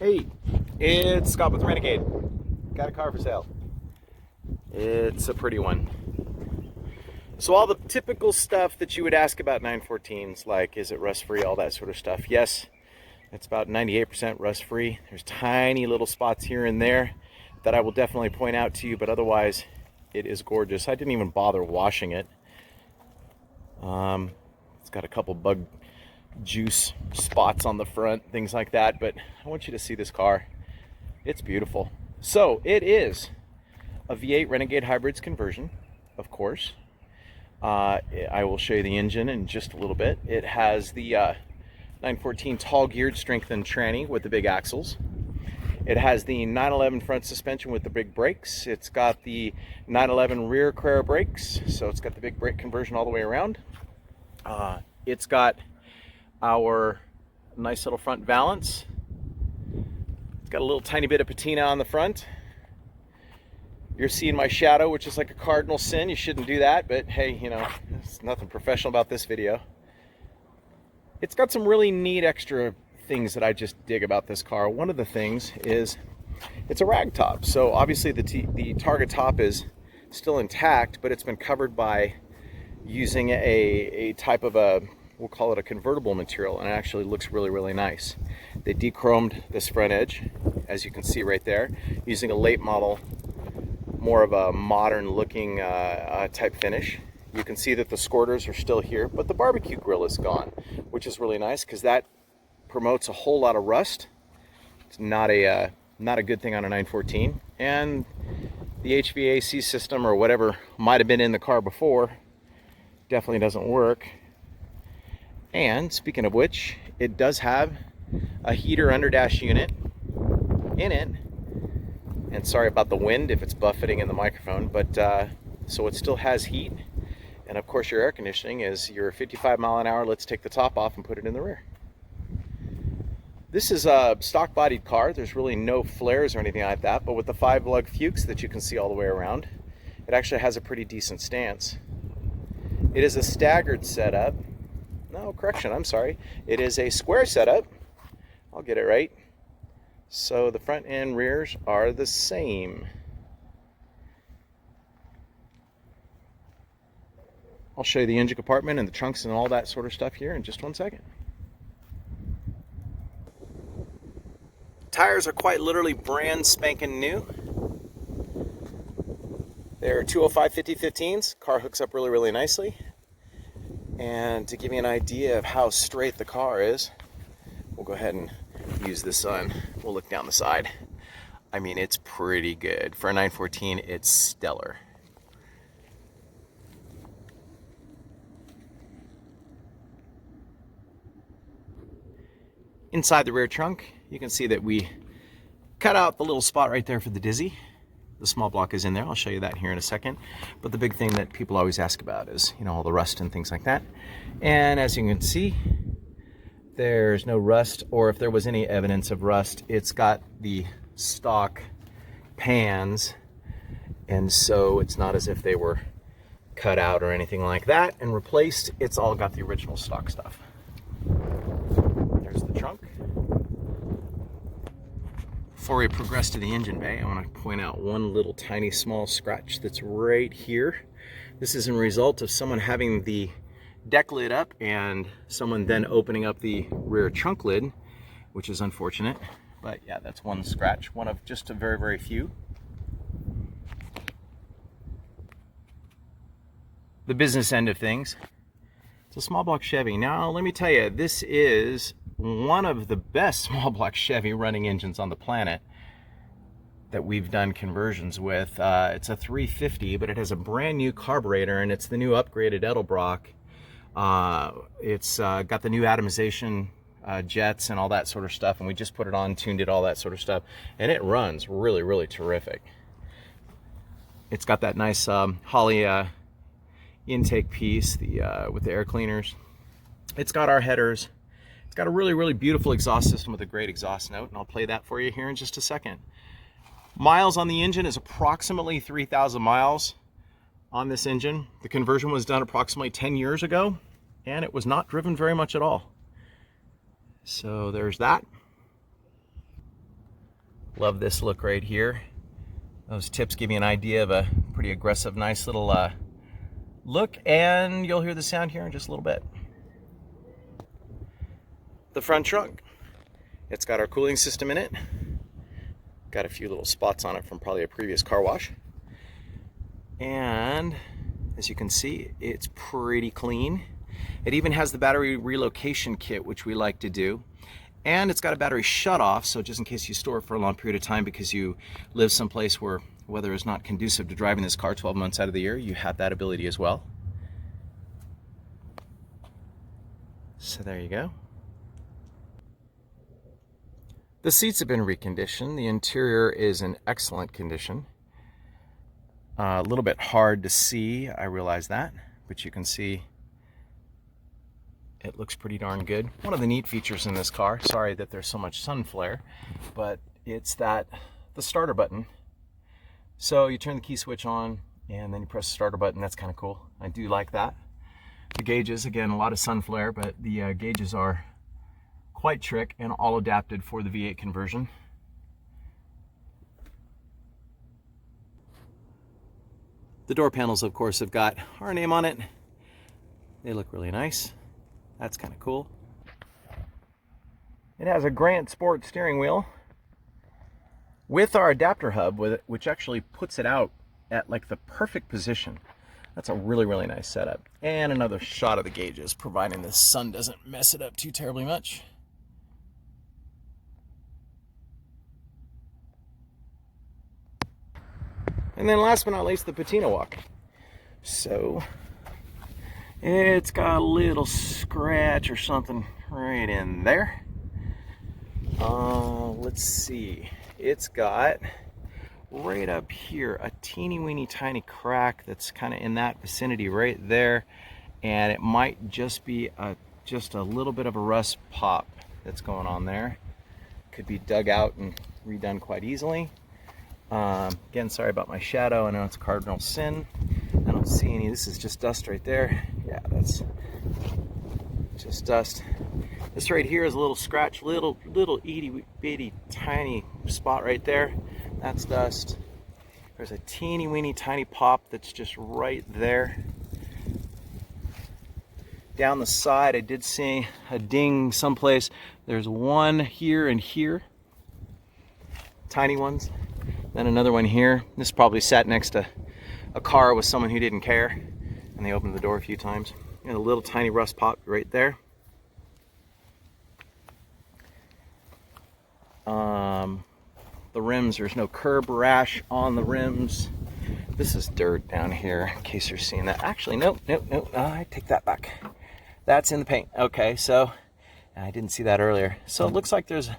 Hey, it's Scott with Renegade. Got a car for sale. It's a pretty one. So all the typical stuff that you would ask about 914s, like is it rust-free, all that sort of stuff. Yes, it's about 98% rust-free. There's tiny little spots here and there that I will definitely point out to you, but otherwise it is gorgeous. I didn't even bother washing it. It's got a couple bug juice spots on the front, things like that, but I want you to see this car. It's beautiful. So it is a V8 Renegade Hybrids conversion, of course. I will show you the engine in just a little bit. It has the 914 tall geared strengthened tranny with the big axles. It has the 911 front suspension with the big brakes. It's got the 911 rear Carrera brakes, so it's got the big brake conversion all the way around. It's got our nice little front valance. It's got a little tiny bit of patina on the front. You're seeing my shadow, which is like a cardinal sin. You shouldn't do that, but hey, you know, there's nothing professional about this video. It's got some really neat extra things that I just dig about this car. One of the things is it's a rag top. So obviously the target top is still intact, but it's been covered by using a type of a, we'll call it a convertible material, and it actually looks really, really nice. They de-chromed this front edge, as you can see right there, using a late model, more of a modern looking type finish. You can see that the squirters are still here, but the barbecue grill is gone, which is really nice because that promotes a whole lot of rust. It's not a good thing on a 914. And the HVAC system or whatever might have been in the car before definitely doesn't work. And speaking of which, it does have a heater under dash unit in it. And sorry about the wind if it's buffeting in the microphone, but so it still has heat. And of course your air conditioning is your 55 mile an hour, let's take the top off and put it in the rear. This is a stock bodied car. There's really no flares or anything like that, but with the 5-lug Fuchs that you can see all the way around, it actually has a pretty decent stance. It is a staggered setup. No, correction, I'm sorry. It is a square setup. I'll get it right. So the front and rears are the same. I'll show you the engine compartment and the trunks and all that sort of stuff here in just one second. Tires are quite literally brand spanking new. They're 205 50/15s. Car hooks up really, really nicely. And to give you an idea of how straight the car is, we'll go ahead and use the sun. We'll look down the side. I mean, it's pretty good. For a 914, it's stellar. Inside the rear trunk, you can see that we cut out the little spot right there for the Dizzy. The small block is in there. I'll show you that here in a second. But the big thing that people always ask about is, you know, all the rust and things like that. And as you can see, there's no rust, or if there was any evidence of rust, it's got the stock pans, and so it's not as if they were cut out or anything like that and replaced. It's all got the original stock stuff. There's the trunk. Before we progress to the engine bay, I want to point out one little tiny small scratch that's right here. This is a result of someone having the deck lid up and someone then opening up the rear trunk lid, which is unfortunate. But yeah, that's one scratch, one of just a very, very few. The business end of things. It's a small block Chevy. Now, let me tell you, this is one of the best small block Chevy running engines on the planet that we've done conversions with. It's a 350, but it has a brand new carburetor, and it's the new upgraded Edelbrock. It's got the new atomization jets and all that sort of stuff, and we just put it on, tuned it, all that sort of stuff, and it runs really, really terrific. It's got that nice Holley intake piece with the air cleaners. It's got our headers. It's got a really, really beautiful exhaust system with a great exhaust note, and I'll play that for you here in just a second. Miles on the engine is approximately 3,000 miles on this engine. The conversion was done approximately 10 years ago, and it was not driven very much at all. So there's that. Love this look right here. Those tips give you an idea of a pretty aggressive, nice little look, and you'll hear the sound here in just a little bit. The front trunk. It's got our cooling system in it. Got a few little spots on it from probably a previous car wash. And as you can see, it's pretty clean. It even has the battery relocation kit, which we like to do. And it's got a battery shut-off, so just in case you store it for a long period of time because you live someplace where weather is not conducive to driving this car 12 months out of the year, you have that ability as well. So there you go. The seats have been reconditioned. The interior is in excellent condition. A little bit hard to see, I realize that, but you can see it looks pretty darn good. One of the neat features in this car, sorry that there's so much sun flare, but it's the starter button. So you turn the key switch on and then you press the starter button. That's kind of cool. I do like that. The gauges, again, a lot of sun flare, but the gauges are quite trick and all adapted for the V8 conversion. The door panels, of course, have got our name on it. They look really nice. That's kind of cool. It has a Grant Sport steering wheel with our adapter hub with it, which actually puts it out at like the perfect position. That's a really, really nice setup. And another shot of the gauges, providing the sun doesn't mess it up too terribly much. And then last but not least, the patina walk. So it's got a little scratch or something right in there. Let's see. It's got right up here a teeny weeny tiny crack that's kind of in that vicinity right there. And it might just be just a little bit of a rust pop that's going on there. Could be dug out and redone quite easily. Again, sorry about my shadow. I know it's a cardinal sin. I don't see any. This is just dust right there. Yeah, that's just dust. This right here is a little scratch, little itty bitty tiny spot right there. That's dust. There's a teeny weeny tiny pop that's just right there. Down the side, I did see a ding someplace. There's one here and here. Tiny ones. Then another one here. This probably sat next to a car with someone who didn't care, and they opened the door a few times. And a little tiny rust pop right there. The rims, there's no curb rash on the rims. This is dirt down here, in case you're seeing that. Actually, nope, I take that back. That's in the paint. Okay, so I didn't see that earlier. So it looks like there's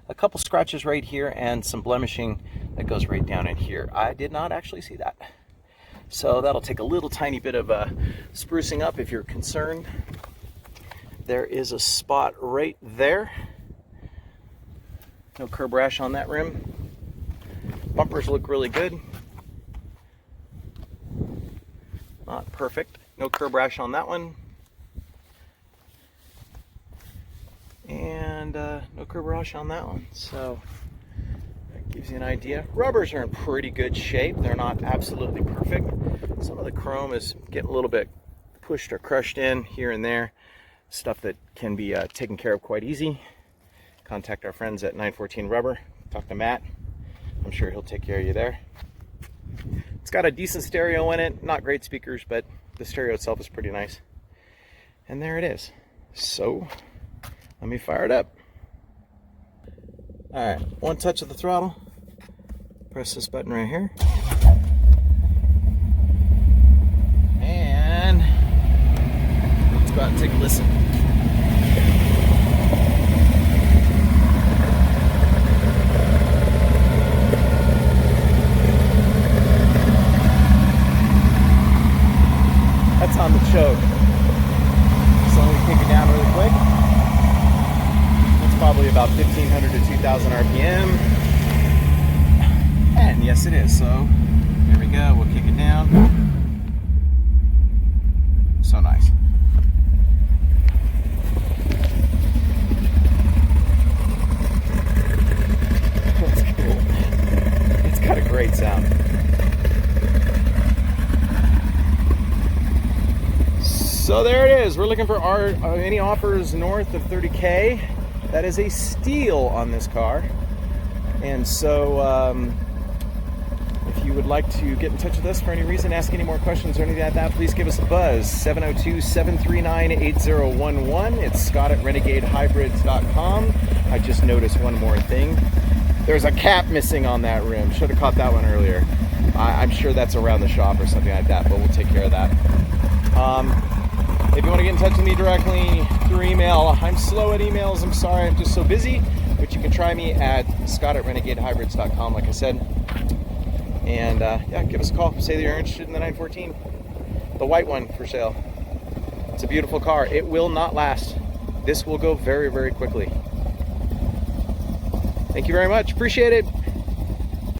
a couple scratches right here and some blemishing that goes right down in here. I did not actually see that. So that'll take a little tiny bit of sprucing up if you're concerned. There is a spot right there. No curb rash on that rim. Bumpers look really good. Not perfect. No curb rash on that one. And no curb rash on that one. So that gives you an idea. Rubbers are in pretty good shape. They're not absolutely perfect. Some of the chrome is getting a little bit pushed or crushed in here and there. Stuff that can be taken care of quite easy. Contact our friends at 914 Rubber. Talk to Matt. I'm sure he'll take care of you there. It's got a decent stereo in it. Not great speakers, but the stereo itself is pretty nice. And there it is. So let me fire it up. All right, one touch of the throttle. Press this button right here. And let's go out and take a listen. That's on the choke. So let me kick it down really quick. It's probably about 1,500 to 2,000 RPM. And yes, it is. So there we go. We'll kick it down. So nice. That's cool. sound. So there it is. We're looking for any offers north of 30K. That is a steal on this car. And so if you would like to get in touch with us for any reason, ask any more questions or anything like that, please give us a buzz. 702-739-8011. It's Scott at renegadehybrids.com. I just noticed one more thing. There's a cap missing on that rim. Should have caught that one earlier. I'm sure that's around the shop or something like that, but we'll take care of that. If you want to get in touch with me directly through email, I'm slow at emails. I'm sorry, I'm just so busy. But you can try me at Scott at renegadehybrids.com, like I said. And yeah, give us a call. Say that you're interested in the 914. The white one for sale. It's a beautiful car. It will not last. This will go very, very quickly. Thank you very much. Appreciate it.